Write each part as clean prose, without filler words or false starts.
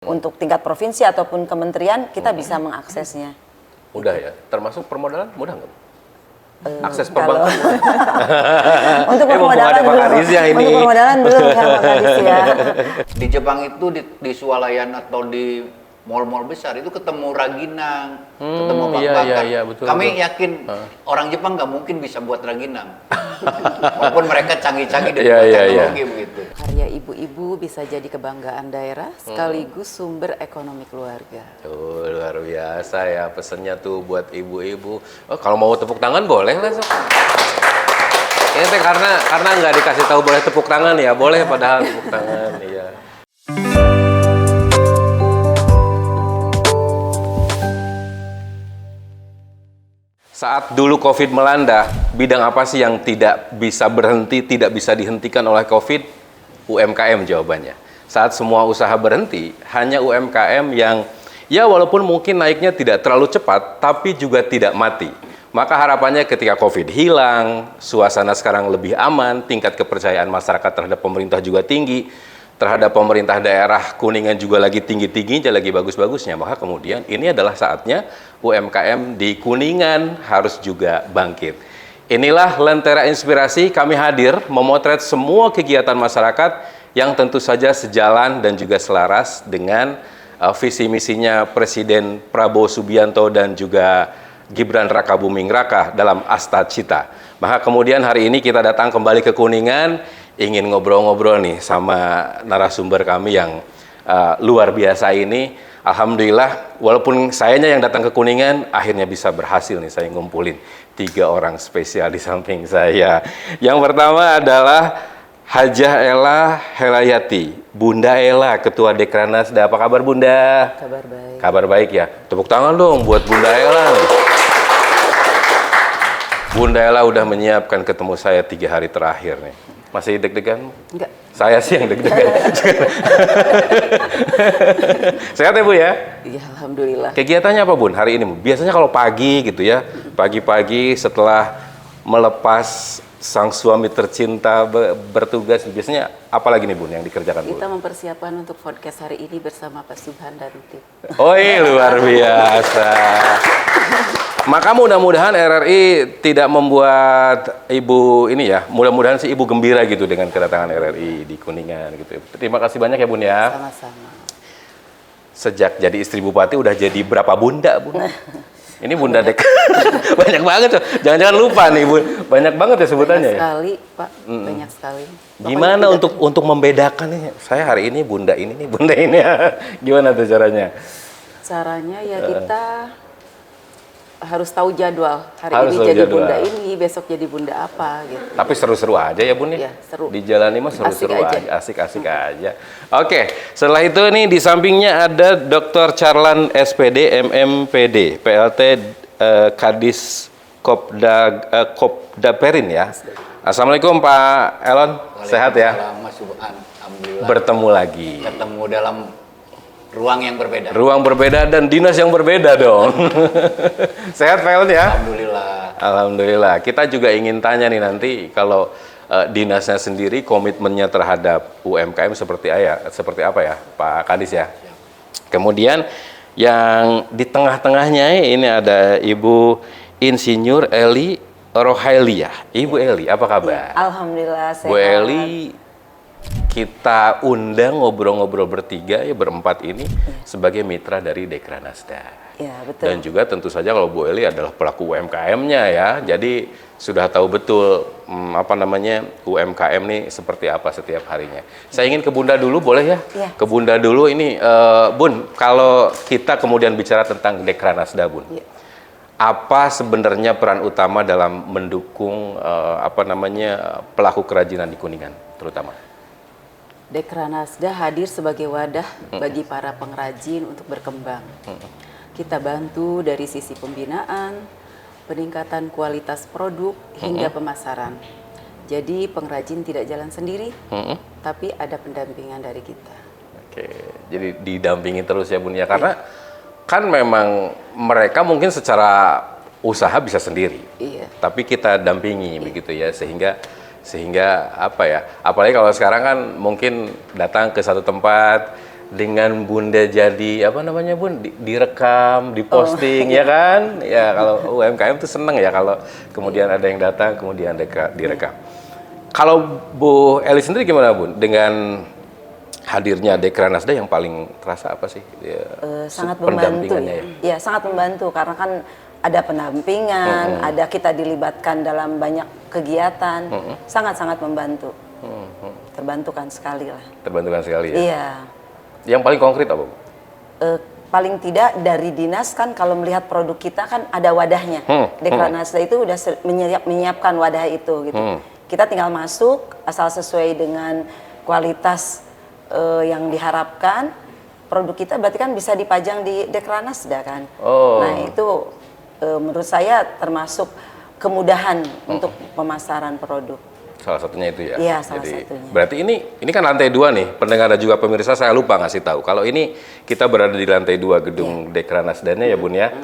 Untuk tingkat provinsi ataupun kementerian kita bisa mengaksesnya. Mudah ya? Termasuk permodalan mudah nggak? Akses Kalau perbankan? untuk permodalan belum. Untuk permodalan belum ya Pak Kadis ya. Di Jepang itu di swalayan atau di mall-mall besar itu ketemu rangginang, ketemu bak-bakan. Iya, betul, Kami betul. yakin orang Jepang nggak mungkin bisa buat rangginang. Walaupun mereka canggih-canggih dari teknologi begitu. Karya ibu-ibu bisa jadi kebanggaan daerah sekaligus sumber ekonomi keluarga. Tuh, luar biasa ya pesennya tuh buat ibu-ibu. Oh, kalau mau tepuk tangan boleh lah Sob. Ini teh karena nggak dikasih tahu boleh tepuk tangan ya, boleh padahal tepuk tangan iya. Saat dulu COVID melanda, bidang apa sih yang tidak bisa berhenti, tidak bisa dihentikan oleh COVID? UMKM jawabannya. Saat semua usaha berhenti, hanya UMKM yang ya walaupun mungkin naiknya tidak terlalu cepat, tapi juga tidak mati. Maka harapannya ketika COVID hilang, suasana sekarang lebih aman, tingkat kepercayaan masyarakat terhadap pemerintah juga tinggi, terhadap pemerintah daerah Kuningan juga lagi tinggi-tingginya, lagi bagus-bagusnya. Maka kemudian ini adalah saatnya UMKM di Kuningan harus juga bangkit. Inilah Lentera Inspirasi, kami hadir memotret semua kegiatan masyarakat yang tentu saja sejalan dan juga selaras dengan visi misinya Presiden Prabowo Subianto dan juga Gibran Rakabuming Raka dalam Asta Cita. Maka kemudian hari ini kita datang kembali ke Kuningan, ingin ngobrol-ngobrol nih sama narasumber kami yang luar biasa ini. Alhamdulillah, walaupun sayanya yang datang ke Kuningan, akhirnya bisa berhasil nih saya ngumpulin 3 orang spesial di samping saya. Yang pertama adalah Hajah Ella Helayati, Bunda Ella, Ketua Dekranasda. Apa kabar Bunda? Kabar baik. Kabar baik ya. Tepuk tangan dong buat Bunda Ella nih. Bunda Ella udah menyiapkan ketemu saya 3 hari terakhir nih. Masih deg-degan? Enggak. Saya sih yang deg-degan. Sehat ya Bu ya? Iya, alhamdulillah. Kegiatannya apa Bun hari ini? Biasanya kalau pagi gitu ya, pagi-pagi setelah melepas sang suami tercinta bertugas, biasanya apa lagi nih Bun yang dikerjakan Bun? Kita mempersiapkan untuk podcast hari ini bersama Pak Subhan dan Ruti. Oh luar biasa. Maka mudah-mudahan RRI tidak membuat Ibu ini ya, mudah-mudahan sih Ibu gembira gitu dengan kedatangan RRI di Kuningan gitu. Terima kasih banyak ya Bun ya. Sama-sama. Sejak jadi istri bupati udah jadi berapa bunda Bun? Ini Bunda Dek. Banyak banget tuh. Jangan-jangan lupa nih Bun. Banyak banget ya sebutannya Banyak ya. sekali, Pak. Banyak sekali. Gimana untuk membedakan nih? Saya hari ini Bunda ini nih, Bunda ini. Gimana tuh caranya? Caranya ya kita harus tahu jadwal. Hari Harus ini tahu jadi jadwal. bunda ini, besok jadi bunda apa gitu. Tapi seru-seru aja ya Bun ya? Iya, seru. Di jalan ini mah seru-seru Asik aja. aja, asik-asik aja. Oke, setelah itu nih di sampingnya ada Dr. Charlan SPD, MMPD, PLT Kadis Kopdaperin ya. Assalamualaikum Pak Elon, sehat ya? Waalaikumsalam, Mas Subhan. Alhamdulillah. Bertemu lagi. Ketemu dalam ruang yang berbeda. Ruang berbeda dan dinas yang berbeda dong. Sehat Pak Elon ya? Alhamdulillah. Alhamdulillah. Kita juga ingin tanya nih nanti kalau dinasnya sendiri komitmennya terhadap UMKM seperti apa ya Pak Kadis ya? Kemudian yang di tengah-tengahnya ini ada Ibu Insinyur Eli Rohailia. Ibu Eli, apa kabar? Alhamdulillah sehat. Bu Eli, kita undang ngobrol-ngobrol bertiga ya berempat ini sebagai mitra dari Dekranasda. Ya, betul. Dan juga tentu saja kalau Bu Eli adalah pelaku UMKM-nya ya. Jadi sudah tahu betul UMKM nih seperti apa setiap harinya. Saya ingin ke Bunda dulu boleh ya? Ya. Ke Bunda dulu ini Bun, kalau kita kemudian bicara tentang Dekranasda Bun. Ya. Apa sebenarnya peran utama dalam mendukung pelaku kerajinan di Kuningan terutama? Dekranasda hadir sebagai wadah bagi para pengrajin untuk berkembang. Kita bantu dari sisi pembinaan, peningkatan kualitas produk, hingga pemasaran. Jadi pengrajin tidak jalan sendiri, tapi ada pendampingan dari kita. Oke, jadi didampingi terus ya Bun ya, karena kan memang mereka mungkin secara usaha bisa sendiri, tapi kita dampingi begitu ya, sehingga apa ya, apalagi kalau sekarang kan mungkin datang ke satu tempat dengan Bunda jadi apa namanya Bun, direkam, diposting ya kan? Ya kalau UMKM tuh seneng ya kalau kemudian ada yang datang kemudian direkam. Kalau Bu Eli sendiri gimana Bun dengan hadirnya Dekranasda yang paling terasa apa sih? Ya, Sangat membantu ya. Sangat membantu karena kan ada pendampingan, ada kita dilibatkan dalam banyak kegiatan, sangat-sangat membantu. Terbantukan sekali lah. Terbantukan sekali ya. Iya. Yang paling konkret apa Bu? Paling tidak dari dinas kan kalau melihat produk kita kan ada wadahnya. Dekranasda itu udah menyiapkan wadah itu gitu. Kita tinggal masuk asal sesuai dengan kualitas yang diharapkan, produk kita berarti kan bisa dipajang di Dekranasda kan. Nah itu menurut saya termasuk kemudahan untuk pemasaran produk. Salah satunya itu ya. Iya, salah satunya. Berarti ini kan lantai 2 nih, pendengar dan juga pemirsa saya lupa ngasih tahu. Kalau ini kita berada di lantai 2 gedung Dekranasdanya ya Bun ya.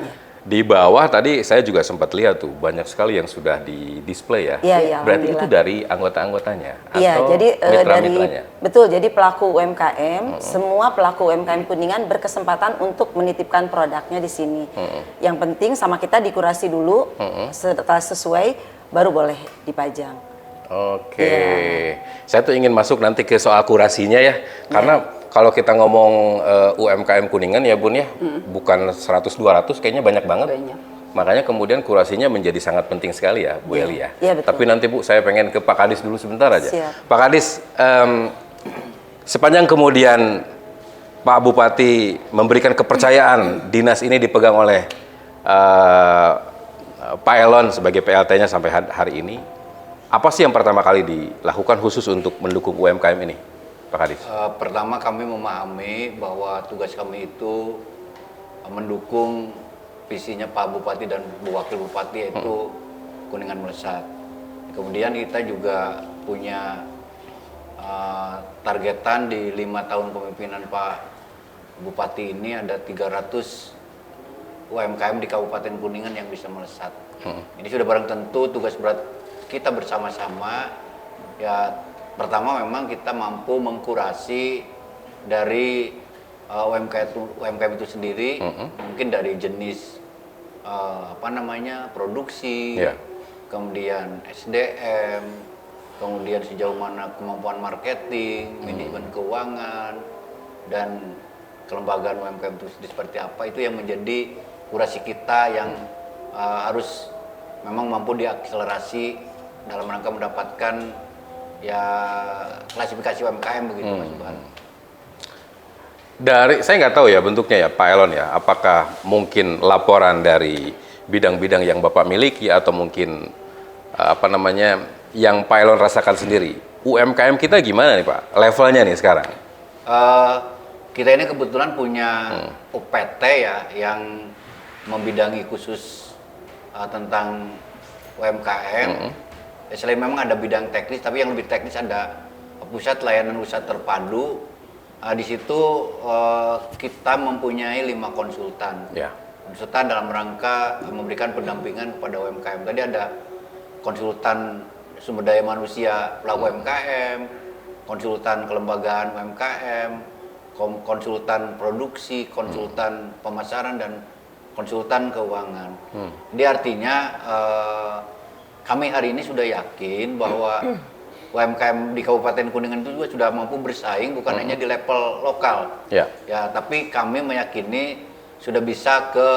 Di bawah tadi saya juga sempat lihat tuh banyak sekali yang sudah di display ya. Iya, berarti itu dari anggota-anggotanya Iya, atau jadi mitra-mitranya? betul. Jadi pelaku UMKM, semua pelaku UMKM Kuningan berkesempatan untuk menitipkan produknya di sini. Yang penting sama kita dikurasi dulu, setelah sesuai baru boleh dipajang. Oke, saya tuh ingin masuk nanti ke soal kurasinya ya, karena kalau kita ngomong UMKM Kuningan ya Bun ya, bukan 100-200 kayaknya banyak banget. Banyak. Makanya kemudian kurasinya menjadi sangat penting sekali ya Bu Eli ya. Iya, betul. Tapi nanti Bu saya pengen ke Pak Kadis dulu sebentar aja. Siap. Pak Kadis, sepanjang kemudian Pak Bupati memberikan kepercayaan dinas ini dipegang oleh Pak Elon sebagai PLT-nya sampai hari ini, apa sih yang pertama kali dilakukan khusus untuk mendukung UMKM ini, Pak Kadis? Pertama kami memahami bahwa tugas kami itu mendukung visinya Pak Bupati dan Bu Wakil Bupati yaitu Kuningan Melesat. Kemudian kita juga punya targetan di 5 tahun kepemimpinan Pak Bupati ini ada 300 UMKM di Kabupaten Kuningan yang bisa melesat. Ini sudah barang tentu tugas berat kita bersama-sama. Ya pertama memang kita mampu mengkurasi dari UMKM itu sendiri, mungkin dari jenis produksi, kemudian SDM, kemudian sejauh mana kemampuan marketing, manajemen keuangan, dan kelembagaan UMKM itu seperti apa, itu yang menjadi kurasi kita yang harus memang mampu diakselerasi dalam rangka mendapatkan ya klasifikasi UMKM begitu Mas Subhan. Saya nggak tahu ya bentuknya ya Pak Elon ya, apakah mungkin laporan dari bidang-bidang yang Bapak miliki atau mungkin yang Pak Elon rasakan sendiri. UMKM kita gimana nih Pak, levelnya nih sekarang? Kita ini kebetulan punya UPT ya yang membidangi khusus tentang UMKM. Selain memang ada bidang teknis, tapi yang lebih teknis ada pusat layanan usaha terpadu. Di situ kita mempunyai 5 konsultan. Konsultan dalam rangka memberikan pendampingan kepada UMKM. Tadi ada konsultan sumber daya manusia pelaku UMKM, konsultan kelembagaan UMKM, konsultan produksi, konsultan pemasaran, dan konsultan keuangan. Jadi artinya kami hari ini sudah yakin bahwa UMKM di Kabupaten Kuningan itu juga sudah mampu bersaing, bukan hanya di level lokal, ya, tapi kami meyakini sudah bisa ke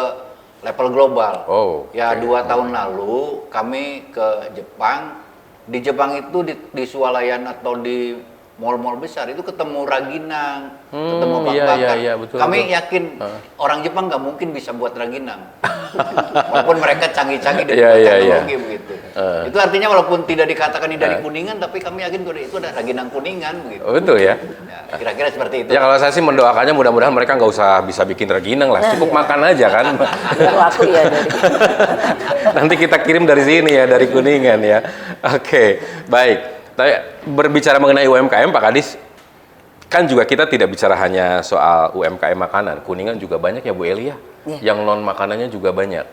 level global. 2 tahun lalu kami ke Jepang. Di Jepang itu di swalayan atau di mall-mall besar itu ketemu Raginang, ketemu Bak-Bakan. Kami yakin orang Jepang nggak mungkin bisa buat Raginang, walaupun mereka canggih-canggih dari teknologi begitu. Itu artinya walaupun tidak dikatakan ini dari Kuningan, tapi kami yakin itu ada Raginang Kuningan begitu. Betul ya. Kira-kira seperti itu. Ya kalau saya sih mendoakannya mudah-mudahan mereka nggak usah bisa bikin Raginang lah, cukup makan aja kan. Aku ya dari. Nanti kita kirim dari sini ya, dari Kuningan ya. Oke, baik. Berbicara mengenai UMKM, Pak Kadis, kan juga kita tidak bicara hanya soal UMKM makanan. Kuningan juga banyak ya Bu Eli ya, yang non makanannya juga banyak.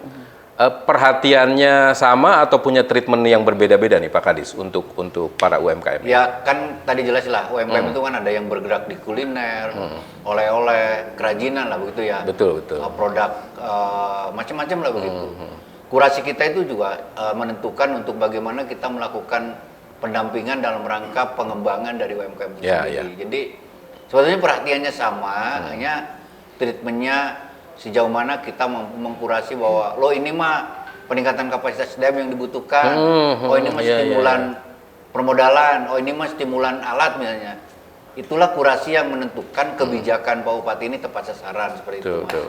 perhatiannya sama atau punya treatment yang berbeda-beda nih Pak Kadis untuk para UMKM? Ya kan tadi jelas lah UMKM itu kan ada yang bergerak di kuliner, oleh-oleh, kerajinan lah begitu ya. Betul. Produk macam-macam lah begitu. Kurasi kita itu juga menentukan untuk bagaimana kita melakukan pendampingan dalam rangka pengembangan dari UMKM itu sendiri. Jadi sebetulnya perhatiannya sama, hanya treatmentnya sejauh mana kita mengkurasi bahwa lo ini mah peningkatan kapasitas SDM yang dibutuhkan, oh ini mah stimulan permodalan, oh ini mah stimulan alat misalnya. Itulah kurasi yang menentukan kebijakan Pak Bupati ini tepat sasaran seperti itu. Mas.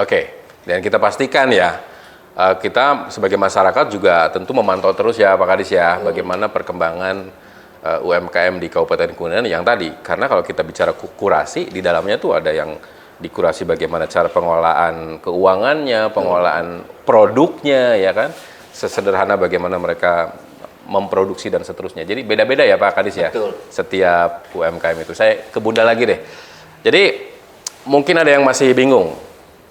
Oke, dan kita pastikan ya, kita sebagai masyarakat juga tentu memantau terus ya Pak Kadis ya, bagaimana perkembangan UMKM di Kabupaten Kuningan yang tadi, karena kalau kita bicara kurasi di dalamnya tuh ada yang dikurasi bagaimana cara pengelolaan keuangannya, pengelolaan produknya, ya kan, sesederhana bagaimana mereka memproduksi dan seterusnya. Jadi beda-beda ya Pak Kadis ya, setiap UMKM itu. Saya ke Bunda lagi deh. Jadi mungkin ada yang masih bingung.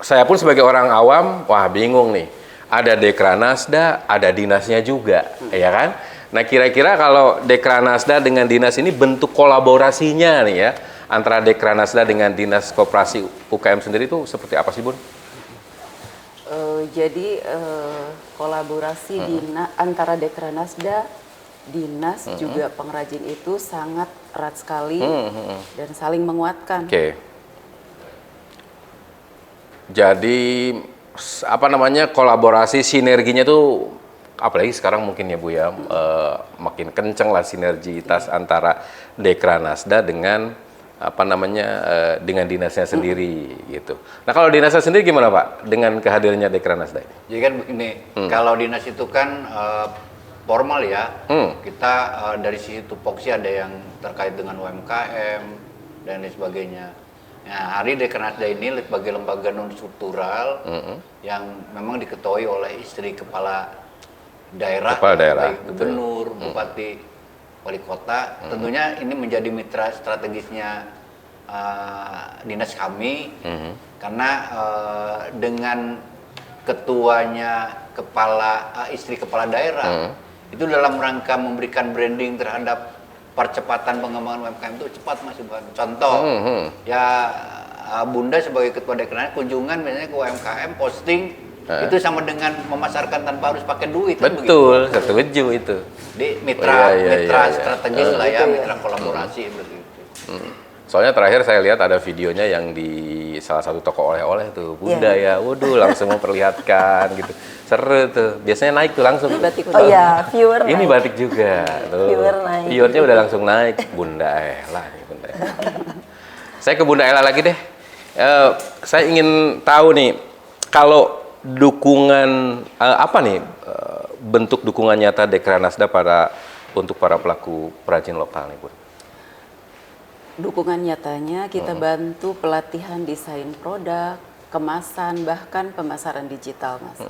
Saya pun sebagai orang awam, wah bingung nih. Ada Dekranasda, ada dinasnya juga, ya kan? Nah kira-kira kalau Dekranasda dengan dinas ini bentuk kolaborasinya nih ya, antara Dekranasda dengan Dinas Koperasi UKM sendiri itu seperti apa sih Bun? Jadi kolaborasi antara Dekranasda, dinas juga pengrajin itu sangat erat sekali dan saling menguatkan. Oke. Jadi apa namanya, kolaborasi sinerginya tuh apalagi sekarang mungkin ya Bu ya, makin kenceng lah sinergitas antara Dekranasda dengan apa namanya dengan dinasnya sendiri gitu. Nah kalau dinasnya sendiri gimana Pak dengan kehadirannya Dekranasda ini? Jadi kan begini, kalau dinas itu kan formal ya, kita dari sisi tupoksi ada yang terkait dengan UMKM dan lain sebagainya. Nah hari Dekranasda ini sebagai lembaga non struktural yang memang diketuai oleh istri kepala daerah, baik gubernur, bupati, wali kota, tentunya ini menjadi mitra strategisnya dinas kami, karena dengan ketuanya istri kepala daerah itu dalam rangka memberikan branding terhadap percepatan pengembangan UMKM itu cepat Mas Iban. Contoh, ya Bunda sebagai ketua Dekranasda kunjungan misalnya ke UMKM posting itu sama dengan memasarkan tanpa harus pakai duit. Betul, setuju itu. Di mitra strategis lah ya, mitra kolaborasi begitu. Soalnya terakhir saya lihat ada videonya yang di salah satu toko oleh-oleh tuh, Bunda ya, waduh langsung memperlihatkan gitu. Seru tuh, biasanya naik tuh langsung. Oh iya, viewer ini naik. batik juga tuh. Viewernya udah langsung naik. Bunda Ella nih, Bunda Ella. Saya ke Bunda Ella lagi deh. Saya ingin tahu nih, kalau dukungan apa nih bentuk dukungan nyata Dekranasda untuk para pelaku perajin lokal nih, Bu? Dukungan nyatanya kita bantu pelatihan desain produk, kemasan, bahkan pemasaran digital, Mas.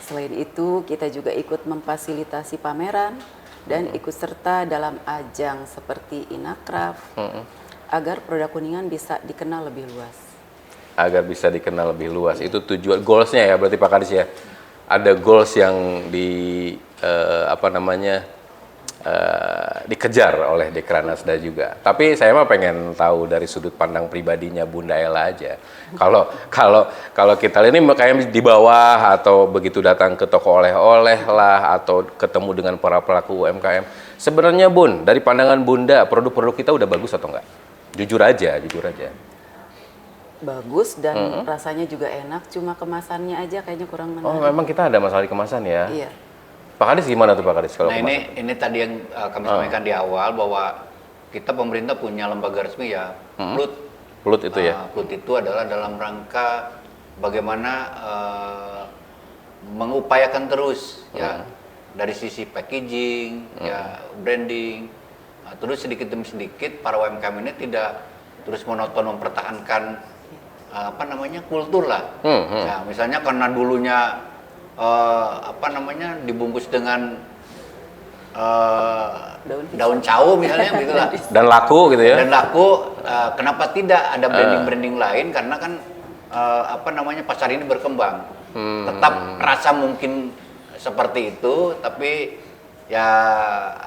Selain itu, kita juga ikut memfasilitasi pameran dan ikut serta dalam ajang seperti Inakraf agar produk Kuningan bisa dikenal lebih luas. Agar bisa dikenal lebih luas, itu tujuan goalsnya ya, berarti Pak Kadis ya. Ada goals yang dikejar oleh Dekranasda juga. Tapi saya mah pengen tahu dari sudut pandang pribadinya Bunda Ella aja. Kalau kita lihat ini kayak di bawah atau begitu datang ke toko oleh-oleh lah atau ketemu dengan para pelaku UMKM. Sebenarnya Bun, dari pandangan Bunda, produk-produk kita udah bagus atau enggak? Jujur aja. Bagus dan rasanya juga enak, cuma kemasannya aja kayaknya kurang menarik. Oh, memang kita ada masalah di kemasan ya? Iya. Pak Kadis gimana tuh Pak Kadis? Nah ini tadi yang kami sampaikan di awal bahwa kita pemerintah punya lembaga resmi ya, PLUT. PLUT itu ya? PLUT itu adalah dalam rangka bagaimana mengupayakan terus ya dari sisi packaging, ya branding, terus sedikit demi sedikit para UMKM ini tidak terus monoton mempertahankan kultur lah. Ya, misalnya karena dulunya dibungkus dengan daun cau misalnya gitulah. Dan laku gitu ya. Dan laku, kenapa tidak ada branding lain, karena kan pasar ini berkembang. Tetap rasa mungkin seperti itu, tapi ya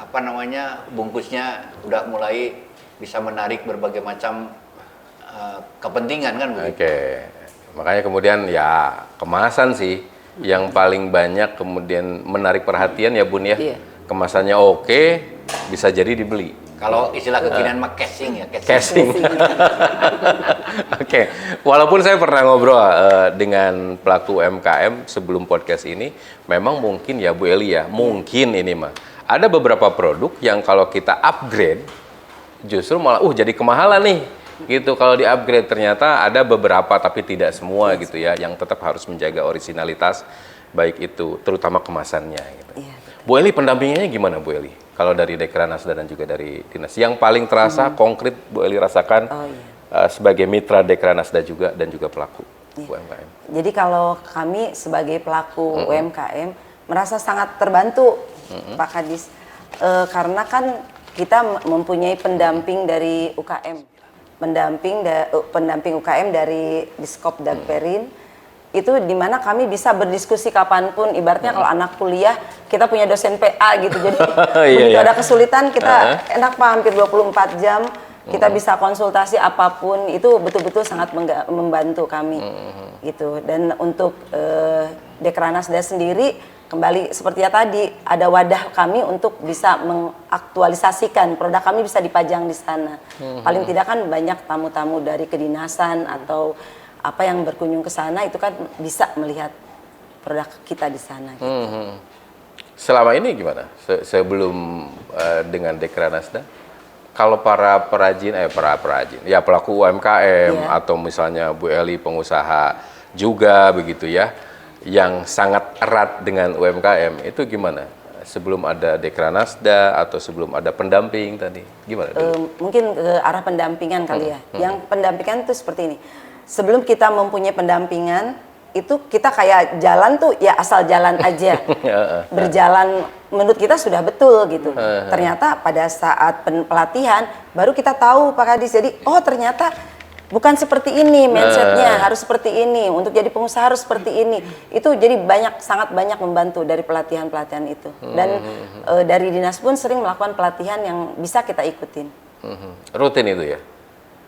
apa namanya, bungkusnya udah mulai bisa menarik berbagai macam kepentingan kan begitu. Oke. Makanya kemudian ya kemasan sih yang paling banyak kemudian menarik perhatian ya Bun ya. Iya. Kemasannya oke, bisa jadi dibeli. Kalau istilah kekinian mah casing ya, Casing. Oke, walaupun saya pernah ngobrol dengan pelaku UMKM sebelum podcast ini, memang mungkin ya Bu Eli ya, mungkin ini mah ada beberapa produk yang kalau kita upgrade justru malah jadi kemahalan nih. Gitu, kalau di-upgrade ternyata ada beberapa tapi tidak semua gitu ya, yang tetap harus menjaga originalitas baik itu terutama kemasannya gitu. Iya, Bu Eli, pendampingannya gimana Bu Eli? Kalau dari Dekranasda dan juga dari Dinas, yang paling terasa konkret Bu Eli rasakan sebagai mitra Dekranasda juga dan juga pelaku UMKM. Jadi kalau kami sebagai pelaku UMKM merasa sangat terbantu Pak Kadis, karena kan kita mempunyai pendamping dari UKM, pendamping UKM dari Diskop Dagperin. Itu dimana kami bisa berdiskusi kapanpun, ibaratnya kalau anak kuliah kita punya dosen PA gitu, jadi begitu ada kesulitan kita enak Pak, hampir 24 jam kita bisa konsultasi apapun, itu betul-betul sangat membantu kami gitu. Dan untuk Dekranasda sendiri kembali seperti ya tadi, ada wadah kami untuk bisa mengaktualisasikan produk kami, bisa dipajang di sana. Paling tidak kan banyak tamu-tamu dari kedinasan atau apa yang berkunjung ke sana itu kan bisa melihat produk kita di sana. Gitu. Selama ini gimana? Sebelum dengan Dekranasda, kalau para perajin, ya pelaku UMKM atau misalnya Bu Eli pengusaha juga begitu ya, yang sangat erat dengan UMKM itu gimana? Sebelum ada Dekranasda atau sebelum ada pendamping tadi, gimana? Mungkin ke arah pendampingan kali ya. Yang pendampingan itu seperti ini. Sebelum kita mempunyai pendampingan, itu kita kayak jalan tuh ya asal jalan aja. Berjalan menurut kita sudah betul gitu. Ternyata pada saat pelatihan baru kita tahu Pak Kadis. Jadi ternyata bukan seperti ini mindsetnya, harus seperti ini. Untuk jadi pengusaha harus seperti ini. Itu jadi sangat banyak membantu dari pelatihan-pelatihan itu. Dan dari dinas pun sering melakukan pelatihan yang bisa kita ikutin. Rutin itu ya?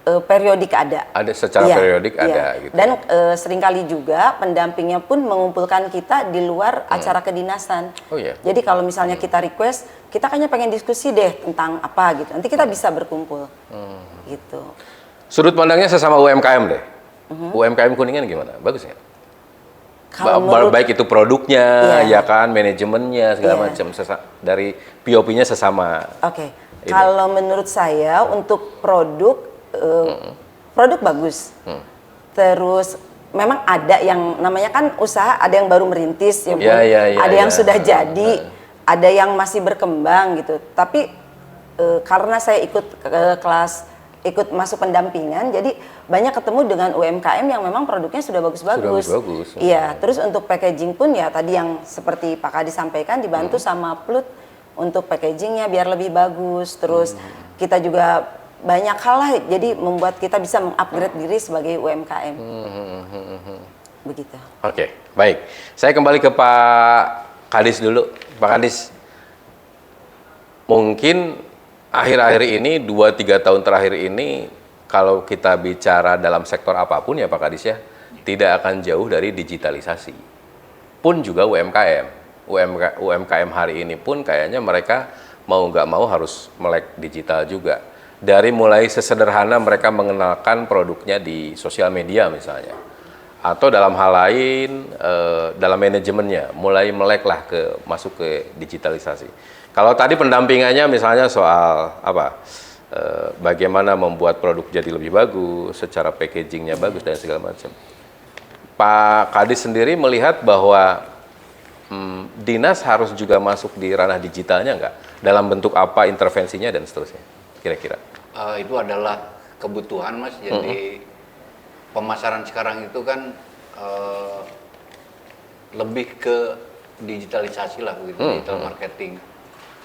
Periodik ada. Ada secara periodik ada gitu. Dan seringkali juga pendampingnya pun mengumpulkan kita di luar acara kedinasan. Oh iya. Jadi kalau misalnya kita request, kita kayaknya pengen diskusi deh tentang apa gitu. Nanti kita bisa berkumpul. Gitu. Sudut pandangnya sesama UMKM deh. UMKM Kuningan gimana? Bagus ya? Baik itu produknya, ya kan, manajemennya segala macam, dari POP-nya sesama. Oke. Kalau menurut saya untuk produk bagus. Terus memang ada yang namanya kan usaha, ada yang baru merintis ya Bu. Ada yang sudah jadi, ada yang masih berkembang gitu. Tapi karena saya ikut ikut masuk pendampingan, jadi banyak ketemu dengan UMKM yang memang produknya sudah bagus-bagus. Iya, terus untuk packaging pun ya tadi yang seperti Pak Kadis sampaikan, dibantu sama Plut untuk packagingnya biar lebih bagus. Terus kita juga banyak hal lah, jadi membuat kita bisa mengupgrade diri sebagai UMKM. Begitu. Oke, baik. Saya kembali ke Pak Kadis dulu. Pak Kadis, mungkin akhir-akhir ini, 2-3 tahun terakhir ini, kalau kita bicara dalam sektor apapun ya Pak Kadis ya, tidak akan jauh dari digitalisasi. Pun juga UMKM hari ini pun kayaknya mereka mau nggak mau harus melek digital juga. Dari mulai sesederhana mereka mengenalkan produknya di sosial media misalnya, atau dalam hal lain dalam manajemennya mulai meleklah masuk ke digitalisasi. Kalau tadi pendampingannya misalnya soal bagaimana membuat produk jadi lebih bagus, secara packagingnya bagus dan segala macam. Pak Kadis sendiri melihat bahwa dinas harus juga masuk di ranah digitalnya nggak? Dalam bentuk apa intervensinya dan seterusnya? Kira-kira itu adalah kebutuhan Mas. Jadi pemasaran sekarang itu kan lebih ke digitalisasi lah begitu, digital marketing.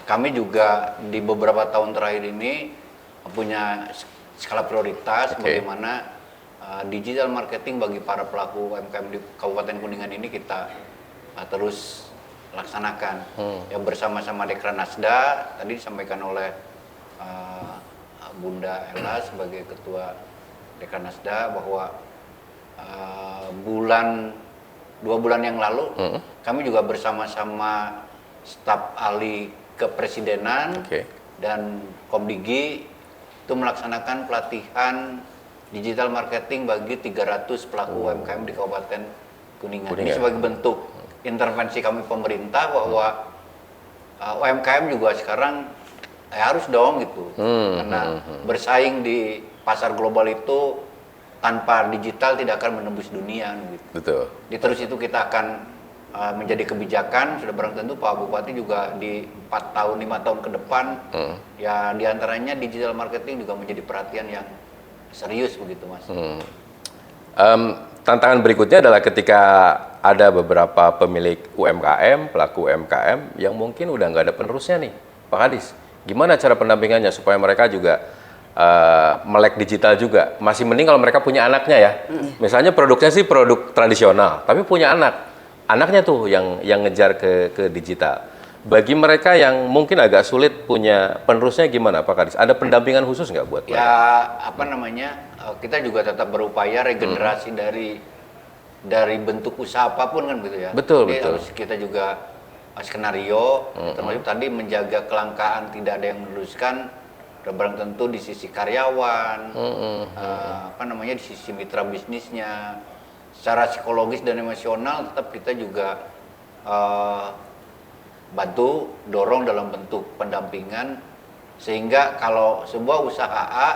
Kami juga di beberapa tahun terakhir ini punya skala prioritas bagaimana digital marketing bagi para pelaku UMKM di Kabupaten Kuningan ini kita terus laksanakan. Ya bersama-sama Dekranasda, tadi disampaikan oleh Bunda Ella sebagai Ketua Dekranasda bahwa 2 bulan yang lalu kami juga bersama-sama staf ahli kepresidenan dan Komdigi itu melaksanakan pelatihan digital marketing bagi 300 pelaku UMKM di Kabupaten Kuningan. Ini sebagai bentuk intervensi kami pemerintah bahwa UMKM juga sekarang harus dong gitu, karena bersaing di pasar global itu tanpa digital tidak akan menembus dunia gitu. Betul. Di terus itu kita akan menjadi kebijakan, sudah barang tentu Pak Bupati juga di 4 tahun 5 tahun ke depan ya diantaranya digital marketing juga menjadi perhatian yang serius begitu Mas. Tantangan berikutnya adalah ketika ada beberapa pemilik UMKM, pelaku UMKM yang mungkin udah nggak ada penerusnya nih, Pak Kadis. Gimana cara pendampingannya supaya mereka juga melek digital juga? Masih mending kalau mereka punya anaknya ya. Misalnya produknya sih produk tradisional, tapi punya anaknya tuh yang ngejar ke digital. Bagi mereka yang mungkin agak sulit punya penerusnya gimana Pak Kadis? Ada pendampingan khusus nggak buat mereka? Ya apa namanya, kita juga tetap berupaya regenerasi dari bentuk usaha apapun kan gitu ya. Betul, jadi betul. harus kita juga skenario, termasuk tadi menjaga kelangkaan, tidak ada yang meneruskan, barang tentu di sisi karyawan, apa namanya di sisi mitra bisnisnya, secara psikologis dan emosional tetap kita juga bantu dorong dalam bentuk pendampingan sehingga kalau sebuah usaha A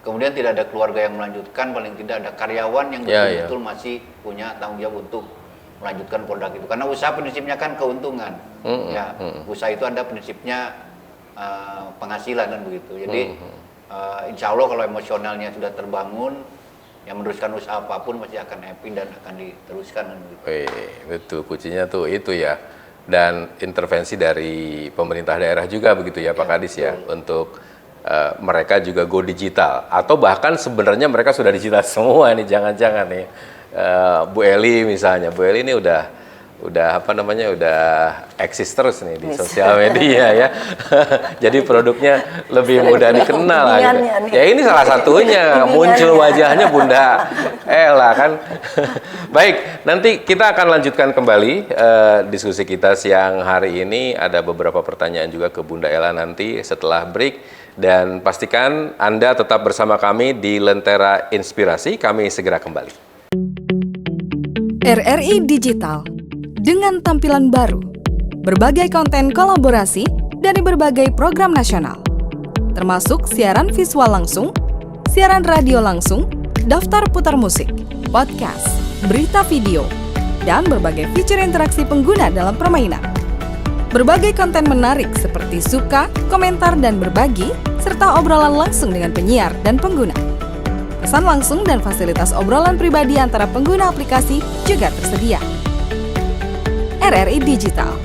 kemudian tidak ada keluarga yang melanjutkan, paling tidak ada karyawan yang betul-betul masih punya tanggung jawab untuk melanjutkan produk itu, karena usaha prinsipnya kan keuntungan. Usaha itu ada prinsipnya penghasilan kan begitu. Jadi insya Allah kalau emosionalnya sudah terbangun, yang meneruskan usaha apapun masih akan happy dan akan diteruskan kan begitu. Betul, kuncinya tuh itu ya. Dan intervensi dari pemerintah daerah juga begitu ya Pak Kadis ya, untuk mereka juga go digital, atau bahkan sebenarnya mereka sudah digital semua nih, jangan-jangan nih Bu Eli misalnya, Bu Eli ini udah apa namanya, udah eksis terus nih di sosial media ya. Jadi produknya lebih mudah dikenal lah gitu. Ya ini salah satunya, muncul wajahnya Bunda Ella kan. Baik, nanti kita akan lanjutkan kembali diskusi kita siang hari ini. Ada beberapa pertanyaan juga ke Bunda Ella nanti setelah break. Dan pastikan Anda tetap bersama kami di Lentera Inspirasi, kami segera kembali. RRI Digital dengan tampilan baru, berbagai konten kolaborasi dari berbagai program nasional, termasuk siaran visual langsung, siaran radio langsung, daftar putar musik, podcast, berita video, dan berbagai fitur interaksi pengguna dalam permainan. Berbagai konten menarik seperti suka, komentar, dan berbagi, serta obrolan langsung dengan penyiar dan pengguna. Pesan langsung dan fasilitas obrolan pribadi antara pengguna aplikasi juga tersedia. RRI Digital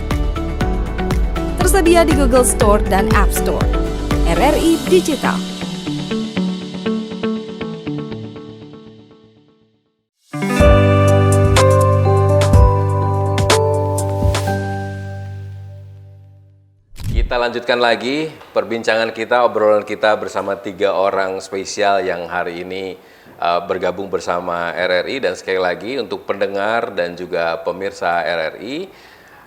tersedia di Google Store dan App Store. RRI Digital. Kita lanjutkan lagi perbincangan kita, obrolan kita bersama 3 orang spesial yang hari ini bergabung bersama RRI. Dan sekali lagi untuk pendengar dan juga pemirsa RRI,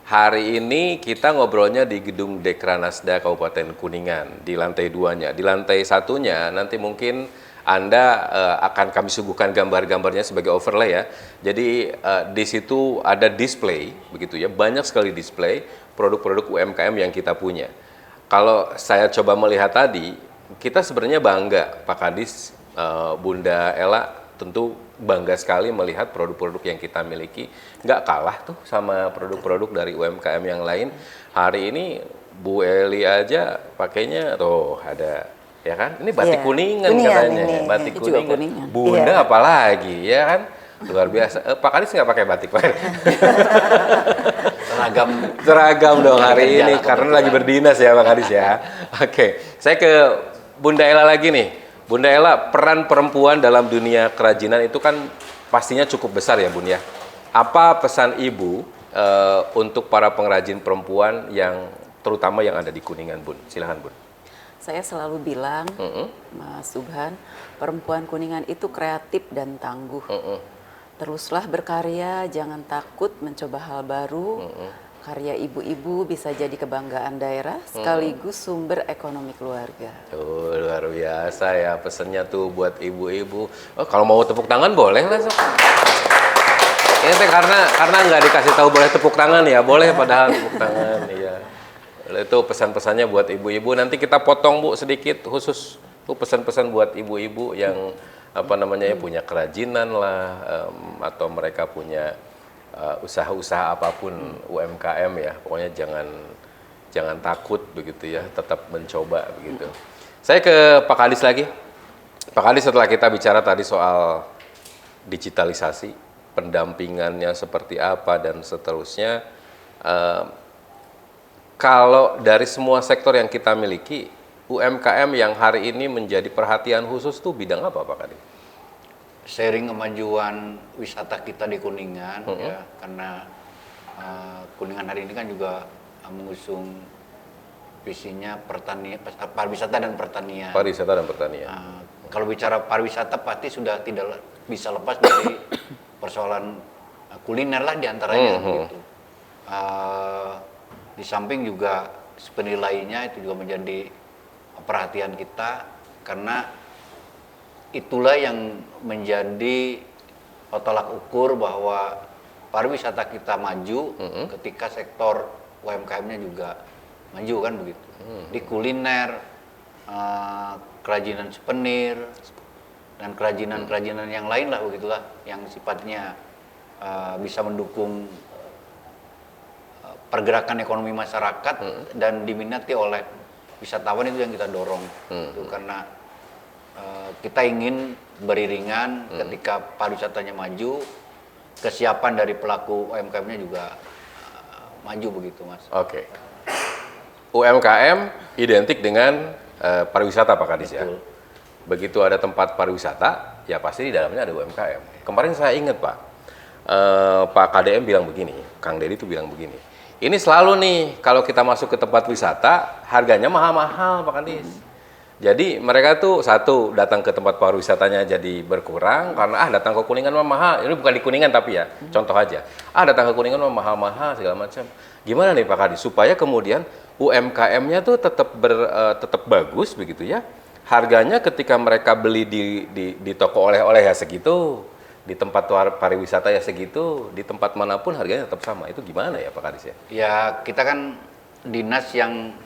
hari ini kita ngobrolnya di gedung Dekranasda Kabupaten Kuningan di lantai 2-nya. Di lantai 1-nya nanti mungkin Anda akan kami suguhkan gambar-gambarnya sebagai overlay ya. Jadi di situ ada display begitu ya, banyak sekali display produk-produk UMKM yang kita punya. Kalau saya coba melihat tadi, kita sebenarnya bangga Pak Kadis, Bunda Ella tentu bangga sekali melihat produk-produk yang kita miliki nggak kalah tuh sama produk-produk dari UMKM yang lain. Hari ini Bu Eli aja pakainya tuh ada, ya kan? Ini batik Kuningan katanya, ini. batik Kuningan. Bunda apalagi, ya kan? Luar biasa. Pak Kadis nggak pakai batik, Pak? Seragam dong hari ini karena lagi berdinas ya Pak Kadis ya. Oke, saya ke Bunda Ella lagi nih. Bunda Ella, peran perempuan dalam dunia kerajinan itu kan pastinya cukup besar ya Bun ya. Apa pesan Ibu untuk para pengrajin perempuan yang terutama yang ada di Kuningan Bun? Silahkan Bun. Saya selalu bilang, Mas Subhan, perempuan Kuningan itu kreatif dan tangguh. Teruslah berkarya, jangan takut mencoba hal baru. Karya ibu-ibu bisa jadi kebanggaan daerah, sekaligus sumber ekonomi keluarga. Tuh, luar biasa ya pesannya tuh buat ibu-ibu. Oh, kalau mau tepuk tangan boleh lah Sob. Ini teh karena nggak dikasih tahu boleh tepuk tangan ya, boleh padahal tepuk tangan iya. Itu pesan-pesannya buat ibu-ibu. Nanti kita potong Bu sedikit khusus tuh pesan-pesan buat ibu-ibu yang apa namanya ya punya kerajinan lah atau mereka punya usaha-usaha apapun UMKM ya. Pokoknya jangan takut begitu ya, tetap mencoba begitu. Saya ke Pak Kadis lagi. Pak Kadis, setelah kita bicara tadi soal digitalisasi, pendampingannya seperti apa dan seterusnya, kalau dari semua sektor yang kita miliki, UMKM yang hari ini menjadi perhatian khusus tuh bidang apa Pak Kadis? Sharing kemajuan wisata kita di Kuningan ya, karena Kuningan hari ini kan juga mengusung visinya pariwisata dan pertanian. Pariwisata dan pertanian. Kalau bicara pariwisata pasti sudah tidak bisa lepas dari persoalan kuliner lah diantaranya gitu. Di samping juga penilainya itu juga menjadi perhatian kita karena itulah yang menjadi tolak ukur bahwa pariwisata kita maju ketika sektor UMKM-nya juga maju kan begitu. Di kuliner, kerajinan souvenir dan kerajinan yang lain lah begitulah yang sifatnya bisa mendukung pergerakan ekonomi masyarakat dan diminati oleh wisatawan itu yang kita dorong. Itu karena kita ingin beriringan ketika pariwisatanya maju, kesiapan dari pelaku UMKM-nya juga maju begitu Mas. Oke. UMKM identik dengan pariwisata Pak Kadis ya. Begitu ada tempat pariwisata, ya pasti di dalamnya ada UMKM. Kemarin saya ingat Pak, Pak KDM bilang begini, Kang Dedi tuh bilang begini. Ini selalu nih kalau kita masuk ke tempat wisata harganya mahal-mahal Pak Kadis. Jadi mereka tuh satu datang ke tempat pariwisatanya jadi berkurang karena datang ke Kuningan mah mahal. Ini bukan di Kuningan tapi ya, contoh aja. Datang ke Kuningan mah mahal-mahal segala macam. Gimana nih Pak Kadis supaya kemudian UMKM-nya tuh tetap bagus begitu ya. Harganya ketika mereka beli di toko oleh-oleh ya segitu, di tempat pariwisata ya segitu, di tempat manapun harganya tetap sama. Itu gimana ya Pak Kadis ya? Ya kita kan dinas yang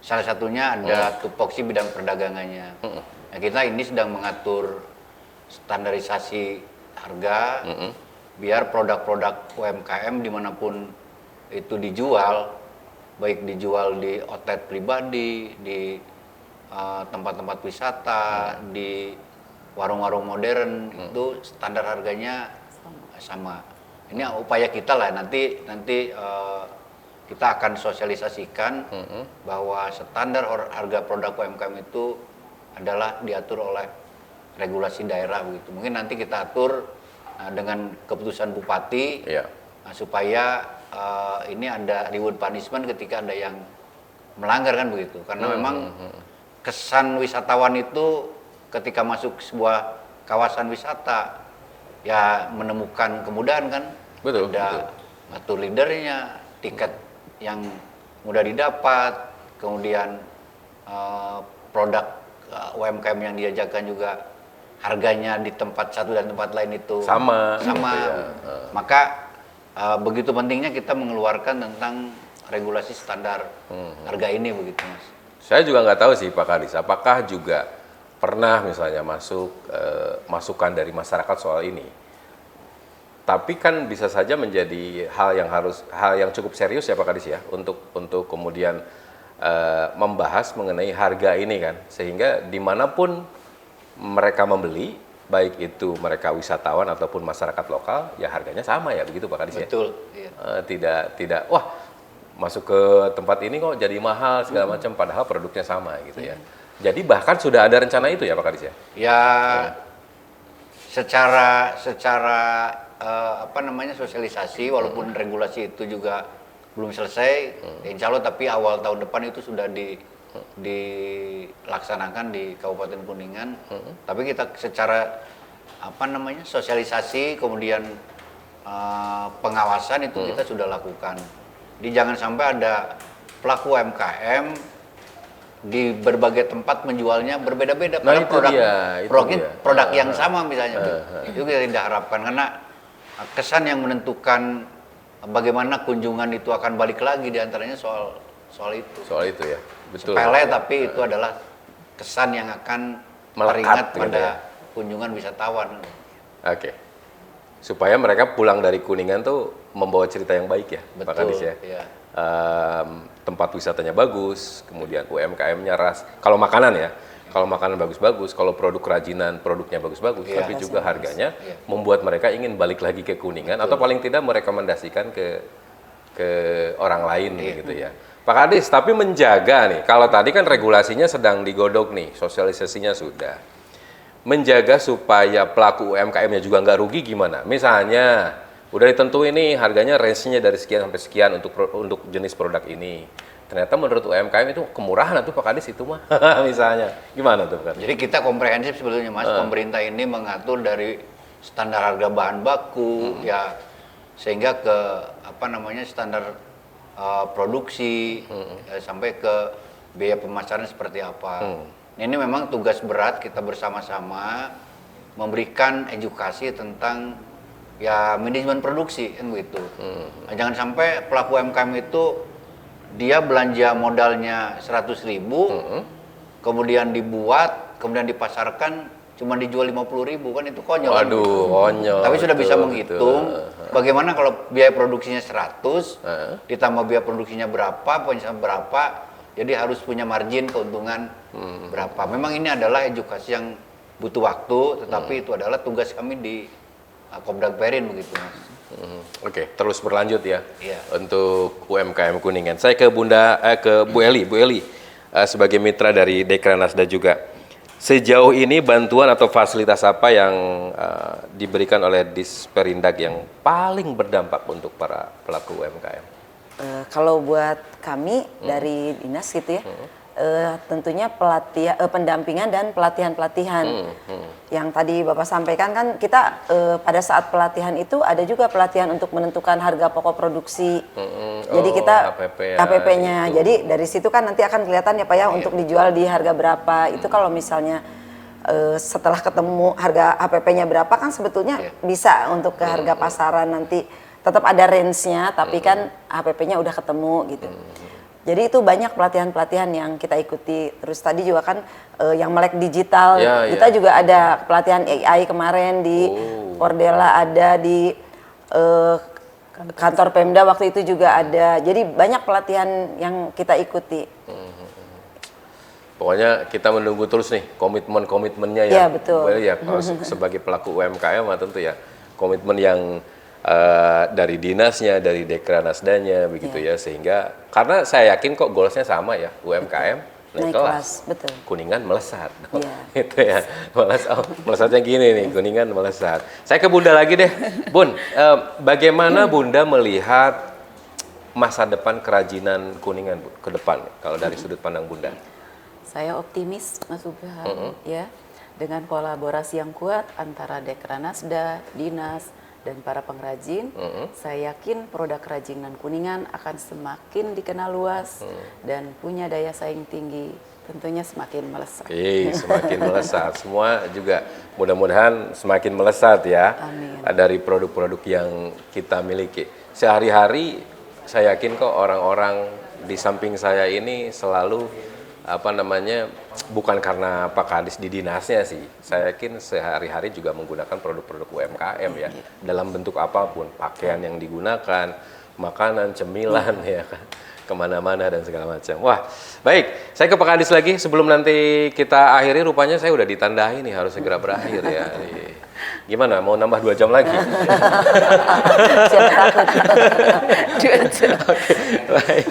salah satunya ada tupoksi bidang perdagangannya. Nah, kita ini sedang mengatur standarisasi harga biar produk-produk UMKM dimanapun itu dijual, baik dijual di outlet pribadi, di tempat-tempat wisata, di warung-warung modern itu standar harganya sama. Ini upaya kita lah nanti kita akan sosialisasikan bahwa standar harga produk UMKM itu adalah diatur oleh regulasi daerah begitu. Mungkin nanti kita atur dengan keputusan bupati supaya ini ada reward punishment ketika ada yang melanggar kan begitu. Karena memang kesan wisatawan itu ketika masuk sebuah kawasan wisata ya menemukan kemudahan kan. Betul. Ada tour leadernya, tiket yang mudah didapat, kemudian produk UMKM yang diajarkan juga harganya di tempat satu dan tempat lain itu sama. Gitu ya. Maka begitu pentingnya kita mengeluarkan tentang regulasi standar harga ini begitu Mas. Saya juga nggak tahu sih Pak Kadis, apakah juga pernah misalnya masukan dari masyarakat soal ini. Tapi kan bisa saja menjadi hal yang cukup serius ya Pak Kadis ya untuk kemudian membahas mengenai harga ini kan, sehingga dimanapun mereka membeli, baik itu mereka wisatawan ataupun masyarakat lokal, ya harganya sama ya begitu Pak Kadis ya. Betul. Iya. Tidak wah masuk ke tempat ini kok jadi mahal segala macam padahal produknya sama gitu ya. Jadi bahkan sudah ada rencana itu ya Pak Kadis ya? Ya, secara sosialisasi, walaupun regulasi itu juga belum selesai, insya Allah, tapi awal tahun depan itu sudah dilaksanakan di Kabupaten Kuningan. Tapi kita secara sosialisasi, kemudian pengawasan itu kita sudah lakukan. Jadi jangan sampai ada pelaku UMKM di berbagai tempat menjualnya berbeda-beda, padahal produk yang sama misalnya. Itu kita tidak harapkan, karena kesan yang menentukan bagaimana kunjungan itu akan balik lagi diantaranya soal itu. Soal itu ya, betul. Sepele, tapi itu adalah kesan yang akan teringat pada kunjungan wisatawan. Oke. Supaya mereka pulang dari Kuningan tuh membawa cerita yang baik ya, betul, Pak Kadis ya. Iya. Tempat wisatanya bagus, kemudian UMKM-nya kalau makanan ya, kalau makanan bagus-bagus, kalau produk kerajinan produknya bagus-bagus, tapi juga harganya membuat mereka ingin balik lagi ke Kuningan, atau paling tidak merekomendasikan ke orang lain gitu ya. Pak Kadis, tapi menjaga nih, kalau tadi kan regulasinya sedang digodok nih, sosialisasinya sudah. Menjaga supaya pelaku UMKM-nya juga nggak rugi gimana? Misalnya, udah ditentuin nih harganya range-nya dari sekian sampai sekian untuk jenis produk ini. Ternyata menurut UMKM itu kemurahan tuh Pak Kadis itu mah, misalnya. Gimana tuh Pak Kadis? Jadi kita komprehensif sebetulnya Mas, pemerintah ini mengatur dari standar harga bahan baku, ya, sehingga ke standar produksi, sampai ke biaya pemasaran seperti apa. Ini memang tugas berat kita bersama-sama memberikan edukasi tentang ya manajemen produksi kan begitu. Jangan sampai pelaku UMKM itu dia belanja modalnya 100.000, kemudian dibuat, kemudian dipasarkan cuma dijual 50.000, kan itu konyol. Waduh, konyol. Tapi sudah bisa menghitung bagaimana kalau biaya produksinya 100, ditambah biaya produksinya berapa, penjualan berapa, jadi harus punya margin keuntungan berapa. Memang ini adalah edukasi yang butuh waktu, tetapi itu adalah tugas kami di Kopdag Perin begitu Mas. Oke, terus berlanjut ya. Iya. Untuk UMKM Kuningan. Saya ke Bu Eli sebagai mitra dari Dekranasda juga. Sejauh ini bantuan atau fasilitas apa yang diberikan oleh Disperindag yang paling berdampak untuk para pelaku UMKM? Kalau buat kami dari dinas gitu ya, tentunya pendampingan dan pelatihan-pelatihan. Yang tadi Bapak sampaikan kan kita pada saat pelatihan itu ada juga pelatihan untuk menentukan harga pokok produksi. Jadi kita HPP-nya. Jadi dari situ kan nanti akan kelihatan ya Pak ya untuk dijual di harga berapa. Itu kalau misalnya setelah ketemu harga HPP-nya berapa kan sebetulnya bisa untuk ke harga pasaran nanti. Tetap ada range-nya, tapi kan HPP-nya udah ketemu gitu. Jadi itu banyak pelatihan-pelatihan yang kita ikuti. Terus tadi juga kan yang melek digital, kita juga ada pelatihan AI kemarin di Pordela, ada di kantor Pemda waktu itu juga ada. Jadi banyak pelatihan yang kita ikuti. Pokoknya kita menunggu terus nih komitmen-komitmennya ya. Iya betul. Ya, sebagai pelaku UMKM tentu ya komitmen yang dari dinasnya, dari Dekranasdanya begitu ya, sehingga karena saya yakin kok goalsnya sama ya, UMKM naik kelas, betul. Kuningan melesat, gitu ya, melesatnya gini nih, Kuningan melesat. Saya ke Bunda lagi deh, Bun, bagaimana Bunda melihat masa depan kerajinan Kuningan Bu, ke depan kalau dari sudut pandang Bunda? Saya optimis Mas Subhan, ya, dengan kolaborasi yang kuat antara Dekranasda, dinas dan para pengrajin, saya yakin produk kerajinan Kuningan akan semakin dikenal luas dan punya daya saing tinggi, tentunya semakin melesat. Semakin melesat, semua juga mudah-mudahan semakin melesat ya. Amin. Dari produk-produk yang kita miliki. Sehari-hari saya yakin kok orang-orang di samping saya ini selalu bukan karena Pak Kadis di dinasnya sih, saya yakin sehari-hari juga menggunakan produk-produk UMKM ya, dalam bentuk apapun, pakaian yang digunakan, makanan, cemilan ya kan, kemana-mana dan segala macam. Wah, baik, saya ke Pak Kadis lagi sebelum nanti kita akhiri, rupanya saya udah ditandai nih harus segera berakhir ya. Gimana, mau nambah 2 jam lagi? Siapa takut. 2 jam. Baik.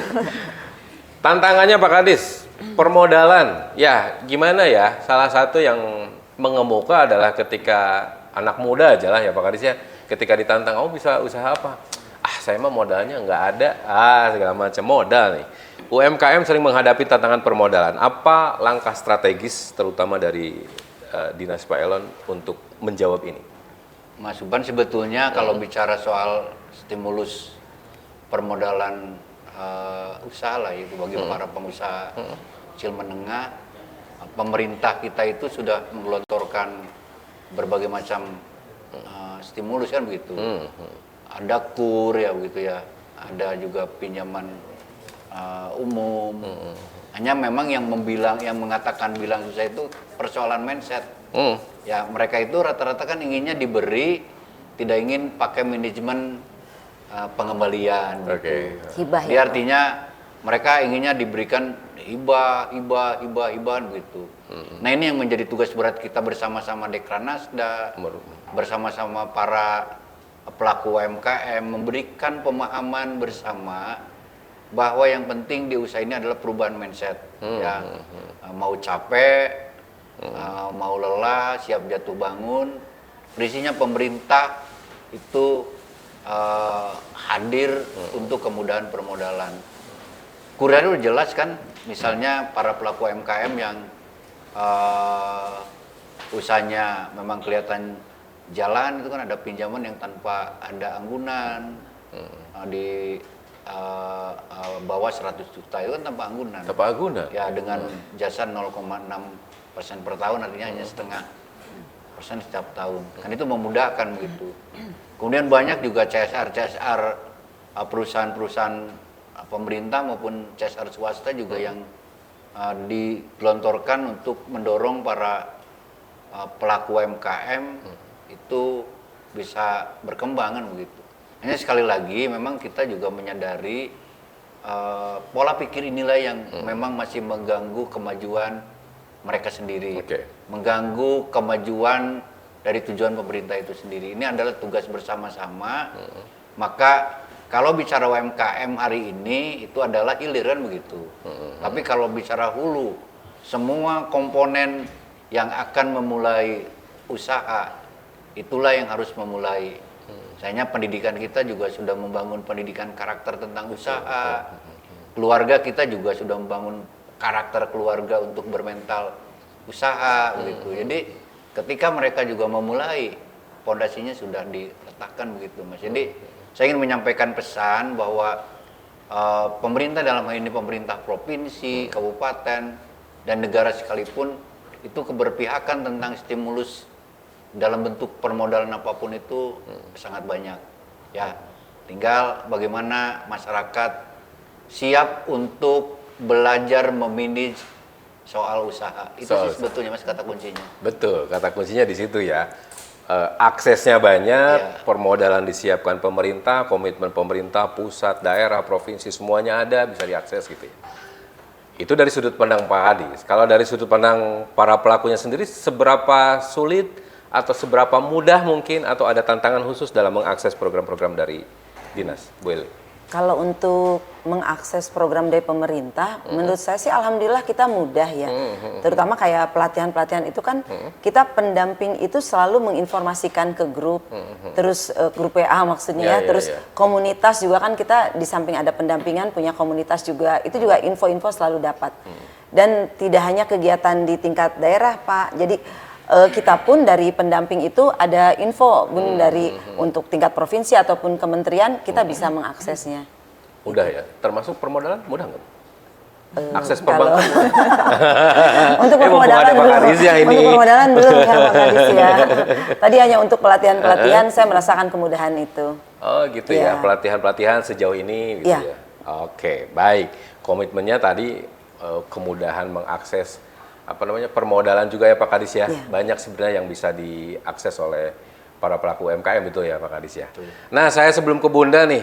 Tantangannya Pak Kadis, permodalan, ya gimana ya? Salah satu yang mengemuka adalah ketika anak muda aja lah ya Pak Kadis ya, ketika ditantang, oh bisa usaha apa? Ah saya mah modalnya nggak ada, segala macam modal nih. UMKM sering menghadapi tantangan permodalan. Apa langkah strategis terutama dari Dinas Pak Elon untuk menjawab ini? Mas Uban, sebetulnya kalau bicara soal stimulus permodalan usaha lah itu bagi para pengusaha kecil menengah, pemerintah kita itu sudah menggelontorkan berbagai macam stimulus kan begitu. Ada KUR ya begitu ya, ada juga pinjaman umum. Hanya memang yang mengatakan bilang susah itu persoalan mindset. Ya mereka itu rata-rata kan inginnya diberi, tidak ingin pakai manajemen pengembalian. Oke. Hibah Jadi ya. artinya mereka inginnya diberikan hibah gitu. Nah ini yang menjadi tugas berat kita bersama-sama Dekranasda, bersama-sama para pelaku UMKM, memberikan pemahaman bersama bahwa yang penting di usaha ini adalah perubahan mindset. Ya, mau capek, mau lelah, siap jatuh bangun, prinsipnya pemerintah itu hadir untuk kemudahan permodalan. Kurnya udah jelas kan, misalnya para pelaku UMKM yang usahanya memang kelihatan jalan, itu kan ada pinjaman yang tanpa ada anggunan, di bawah 100 juta itu kan tanpa anggunan. Tanpa anggunan? Ya dengan jasa 0,6% per tahun, artinya hanya setengah persen setiap tahun. Kan itu memudahkan begitu. Kemudian banyak juga CSR perusahaan-perusahaan pemerintah maupun CSR swasta juga yang digelontorkan untuk mendorong para pelaku UMKM itu bisa berkembang kan begitu. Hanya sekali lagi memang kita juga menyadari pola pikir inilah yang memang masih mengganggu kemajuan mereka sendiri, mengganggu kemajuan dari tujuan pemerintah itu sendiri. Ini adalah tugas bersama-sama. Maka kalau bicara UMKM hari ini itu adalah hilir kan begitu. Tapi kalau bicara hulu, semua komponen yang akan memulai usaha itulah yang harus memulai. Misalnya pendidikan kita juga sudah membangun pendidikan karakter tentang usaha. Keluarga kita juga sudah membangun karakter keluarga untuk bermental usaha begitu. Jadi ketika mereka juga memulai, fondasinya sudah diletakkan begitu Mas. Jadi saya ingin menyampaikan pesan bahwa pemerintah dalam hal ini pemerintah provinsi, kabupaten, dan negara sekalipun itu keberpihakan tentang stimulus dalam bentuk permodalan apapun itu sangat banyak. Ya, tinggal bagaimana masyarakat siap untuk belajar memanage soal usaha. Itu sih sebetulnya Mas kata kuncinya. Betul, kata kuncinya di situ ya. Aksesnya banyak, permodalan disiapkan pemerintah, komitmen pemerintah, pusat, daerah, provinsi, semuanya ada, bisa diakses gitu ya. Itu dari sudut pandang Pak Kadis. Kalau dari sudut pandang para pelakunya sendiri, seberapa sulit atau seberapa mudah mungkin atau ada tantangan khusus dalam mengakses program-program dari Dinas, Bu Eli? Kalau untuk mengakses program dari pemerintah, menurut saya sih alhamdulillah kita mudah ya. Terutama kayak pelatihan-pelatihan itu kan kita pendamping itu selalu menginformasikan ke grup, terus grup WA maksudnya, terus komunitas juga kan kita di samping ada pendampingan punya komunitas juga, itu juga info-info selalu dapat. Dan tidak hanya kegiatan di tingkat daerah Pak, jadi kita pun dari pendamping itu ada info dari untuk tingkat provinsi ataupun kementerian kita bisa mengaksesnya. Mudah ya, termasuk permodalan mudah nggak? Akses perbankan. Untuk permodalan belum. Ya ini. Untuk permodalan belum ya Pak Kadis ya. Tadi hanya untuk pelatihan-pelatihan saya merasakan kemudahan itu. Oh gitu ya, pelatihan-pelatihan sejauh ini gitu ya. Oke, baik. Komitmennya tadi kemudahan mengakses permodalan juga ya Pak Kadis ya. Banyak sebenarnya yang bisa diakses oleh para pelaku UMKM itu ya Pak Kadis ya. Nah, saya sebelum ke Bunda nih,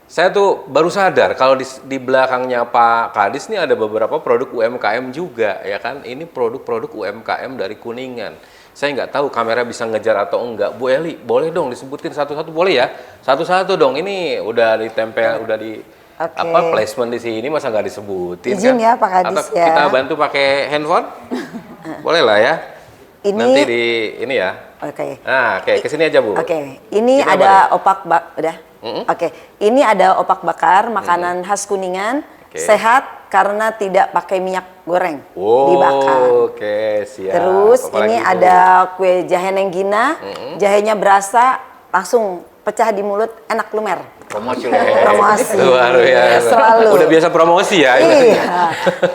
saya tuh baru sadar kalau di belakangnya Pak Kadis nih ada beberapa produk UMKM juga ya kan. Ini produk-produk UMKM dari Kuningan. Saya nggak tahu kamera bisa ngejar atau enggak. Bu Eli, boleh dong disebutin satu-satu boleh ya? Satu-satu dong. Ini udah ditempel, udah Oke. Apa placement di sini masa nggak disebutin Izin kan? ya, Pak Kadis, Atau ya. kita bantu pakai handphone? Boleh lah ya. Ini Nanti di ini ya. Oke. Nah, oke, kesini aja Bu. Oke, ini Ini apa ada opak udah. Oke, ini ada opak bakar, makanan khas Kuningan, Oke. sehat karena tidak pakai minyak goreng, Oh, dibakar. oke, siap. Terus Apa ini lagi, Bu? ada kue jahe nenggina, jahenya berasa, langsung pecah di mulut, enak lumer. Promosi loh. Promosi. Luar biasa. Selalu. Udah biasa promosi ya. Iya.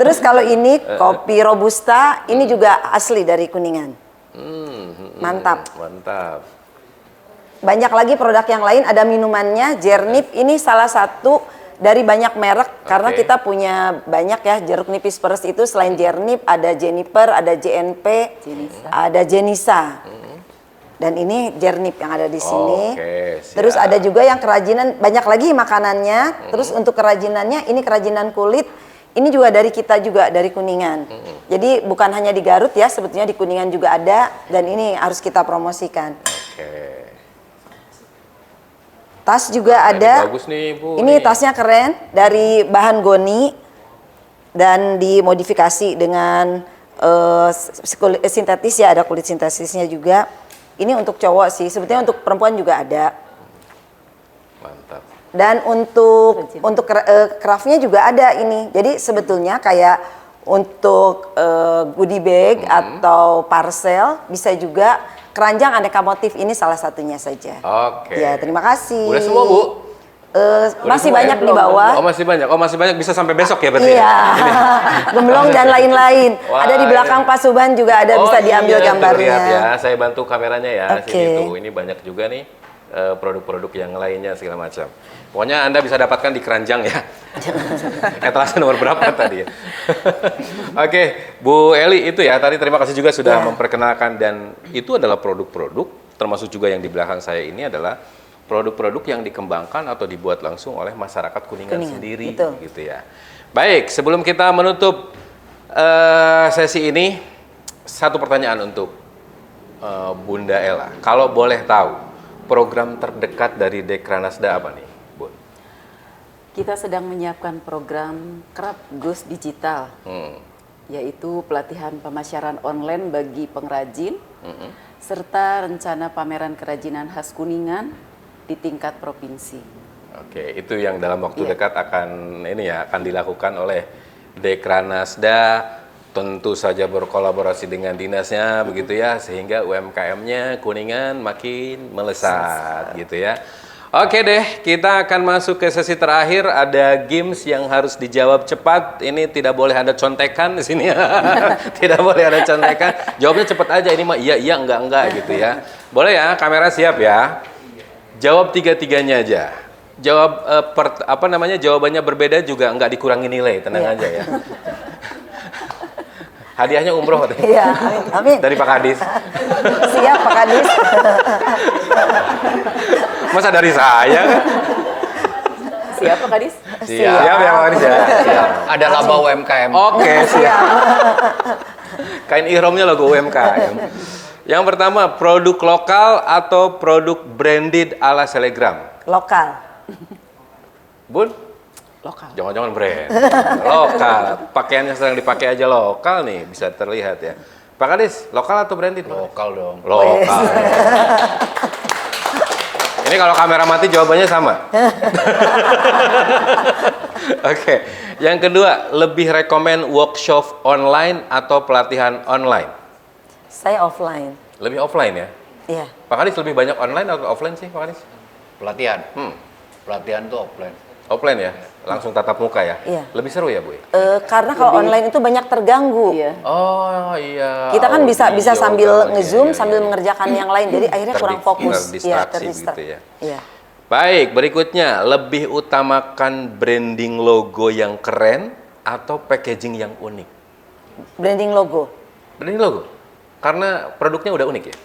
Terus kalau ini kopi robusta, ini juga asli dari Kuningan. Mantap. Mantap. Banyak lagi produk yang lain, ada minumannya, Jernip. Ini salah satu dari banyak merek, karena Oke. kita punya banyak ya, jeruk nipis peres itu selain Jernip, ada Jennifer, ada JNP, ada Jenisa. Dan ini Jernip yang ada di sini. Oke, siap. Terus ada juga yang kerajinan, banyak lagi makanannya. Terus untuk kerajinannya, ini kerajinan kulit. Ini juga dari kita juga, dari Kuningan. Jadi bukan hanya di Garut ya, sebetulnya di Kuningan juga ada. Dan ini harus kita promosikan. Oke. Tas juga Nah, ada. ini bagus nih, Bu. Ini nih. tasnya keren, dari bahan goni dan dimodifikasi dengan sintetis ya, ada kulit sintetisnya juga. Ini untuk cowok sih, sebetulnya untuk perempuan juga ada. Mantap. Dan untuk craftnya juga ada ini. Jadi sebetulnya kayak untuk goodie bag atau parcel bisa juga. Keranjang aneka motif ini salah satunya saja. Oke. Ya, terima kasih. Udah semua, Bu? Masih semua banyak ya? di bawah. Oh, masih banyak. Oh, masih banyak, bisa sampai besok ya berarti. Iya, Ya? gemblong dan lain-lain. Wah, Ada di belakang Pak Subhan juga ada, bisa diambil iya, gambarnya. terlihat ya. Saya bantu kameranya ya. Oke. Sini tuh. Ini banyak juga nih produk-produk yang lainnya segala macam. Pokoknya Anda bisa dapatkan di keranjang ya. Etalase nomor berapa tadi ya? Oke, Bu Eli itu ya. Tadi terima kasih juga sudah Ya. memperkenalkan, dan itu adalah produk-produk, termasuk juga yang di belakang saya ini adalah produk-produk yang dikembangkan atau dibuat langsung oleh masyarakat Kuningan sendiri, betul. gitu ya. Baik, sebelum kita menutup sesi ini, satu pertanyaan untuk Bunda Ella. Kalau boleh tahu, program terdekat dari Dekranasda apa nih, Bu? Kita sedang menyiapkan program Kerap Gus Digital, yaitu pelatihan pemasaran online bagi pengrajin, serta rencana pameran kerajinan khas Kuningan di tingkat provinsi. Oke, itu yang dalam waktu Iya. dekat akan akan dilakukan oleh Dekranasda, tentu saja berkolaborasi dengan dinasnya begitu ya, sehingga UMKM-nya Kuningan makin melesat gitu ya. Oke deh, kita akan masuk ke sesi terakhir. Ada games yang harus dijawab cepat. Ini tidak boleh ada contekan di sini. Tidak boleh ada contekan. Jawabnya cepat aja. Ini mah iya enggak gitu ya. Boleh ya, kamera siap ya. Jawab tiga-tiganya aja. Jawab jawabannya berbeda juga enggak dikurangi nilai, tenang aja ya. Hadiahnya umroh katanya. Iya, amin. Dari Pak Kadis. Siap Pak Kadis. Masa dari saya kan? Siapa Kadis? Siap ya Pak Kadis ya. Siap. Ada laba UMKM. Oke, siap. Kain ihromnya logo UMKM. Yang pertama, produk lokal atau produk branded ala Selegram? Lokal. Bun? Lokal. Jangan-jangan brand. Lokal. Pakaiannya sedang dipakai aja lokal nih, bisa terlihat ya. Pak Kadis, lokal atau branded? Lokal dong. Lokal. Ini kalau kamera mati jawabannya sama. Oke. Yang kedua, lebih rekomen workshop online atau pelatihan online? Saya offline. Lebih offline ya? Iya. Pak Kadis lebih banyak online atau offline sih Pak Kadis? Pelatihan. Hmm. Pelatihan tuh offline. Offline ya? Langsung tatap muka ya? Iya. Lebih seru ya Bu? Karena kalau online itu banyak terganggu. Iya. Oh iya. Kita kan bisa Audio, sambil gambar, nge-zoom iya, sambil iya. mengerjakan yang lain. Jadi akhirnya kurang fokus. Iya, terdistraksi begitu ya. Iya. Baik, berikutnya, lebih utamakan branding logo yang keren atau packaging yang unik? Branding logo. Branding logo? Karena produknya udah unik ya?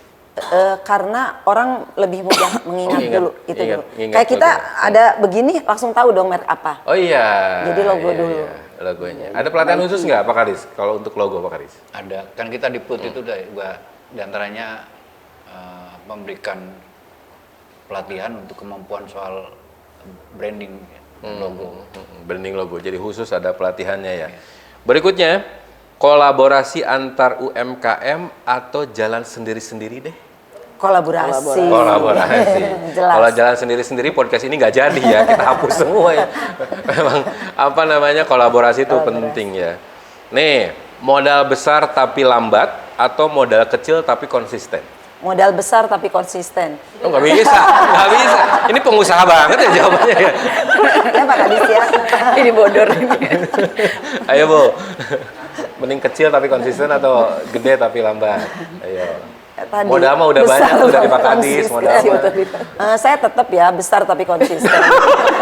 Karena orang lebih mudah mengingat ingat, dulu itu ingat, dulu. ingat Kayak kita logo. ada begini langsung tahu dong merek apa. Oh iya. Jadi logo iya, dulu. iya, logonya. Ada pelatihan khusus nggak Pak Kadis? Kalau untuk logo Pak Kadis? Ada. Kan kita di PUT itu juga diantaranya memberikan pelatihan untuk kemampuan soal branding. logo. Branding logo. Jadi khusus ada pelatihannya ya. Berikutnya, kolaborasi antar UMKM atau jalan sendiri-sendiri deh? Kolaborasi. Jelas. Kalau jalan sendiri-sendiri podcast ini nggak jadi ya, kita hapus semua ya. Memang apa namanya kolaborasi itu penting ya. Nih, modal besar tapi lambat atau modal kecil tapi konsisten? Modal besar tapi konsisten. Oh, nggak bisa. Ini pengusaha banget ya jawabannya ya. Ya Pak Kadis ya. Ini bodor ini. Ayo Bu, mending kecil tapi konsisten atau gede tapi lambat? Ayo. Tadi, Modal mah udah banyak tuh dari Pak Kadis. Modal mah. Saya tetap ya besar tapi konsisten.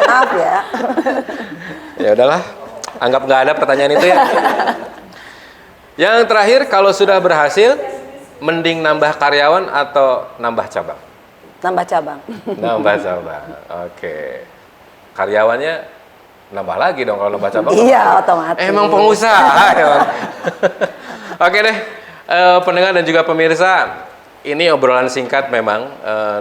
Maaf ya. Ya udahlah, anggap nggak ada pertanyaan itu ya. Yang terakhir, kalau sudah berhasil, mending nambah karyawan atau nambah cabang? Nambah cabang. Nambah cabang, oke. Karyawannya nambah lagi dong kalau nambah cabang. Iya, otomatis. Emang pengusaha. Emang. Oke deh, pendengar dan juga pemirsa, ini obrolan singkat memang,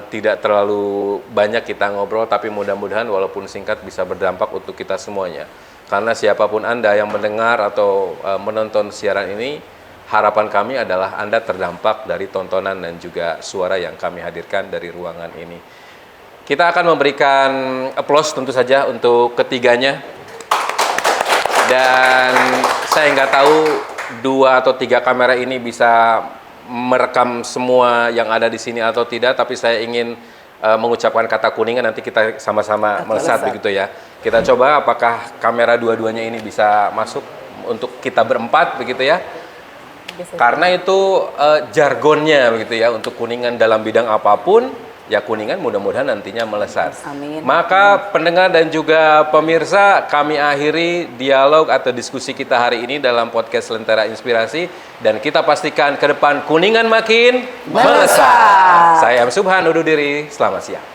tidak terlalu banyak kita ngobrol, tapi mudah-mudahan walaupun singkat bisa berdampak untuk kita semuanya. Karena siapapun Anda yang mendengar atau menonton siaran ini, harapan kami adalah Anda terdampak dari tontonan dan juga suara yang kami hadirkan dari ruangan ini. Kita akan memberikan aplaus tentu saja untuk ketiganya. Dan saya nggak tahu 2 atau 3 kamera ini bisa merekam semua yang ada di sini atau tidak, tapi saya ingin mengucapkan kata Kuningan, nanti kita sama-sama melesat begitu ya. Kita coba apakah kamera dua-duanya ini bisa masuk untuk kita berempat begitu ya. Karena itu jargonnya begitu ya, untuk Kuningan dalam bidang apapun, ya Kuningan mudah-mudahan nantinya melesat. Amin. Maka pendengar dan juga pemirsa, kami akhiri dialog atau diskusi kita hari ini dalam podcast Lentera Inspirasi, dan kita pastikan ke depan Kuningan makin melesat. Saya M. Subhan undur diri, selamat siang.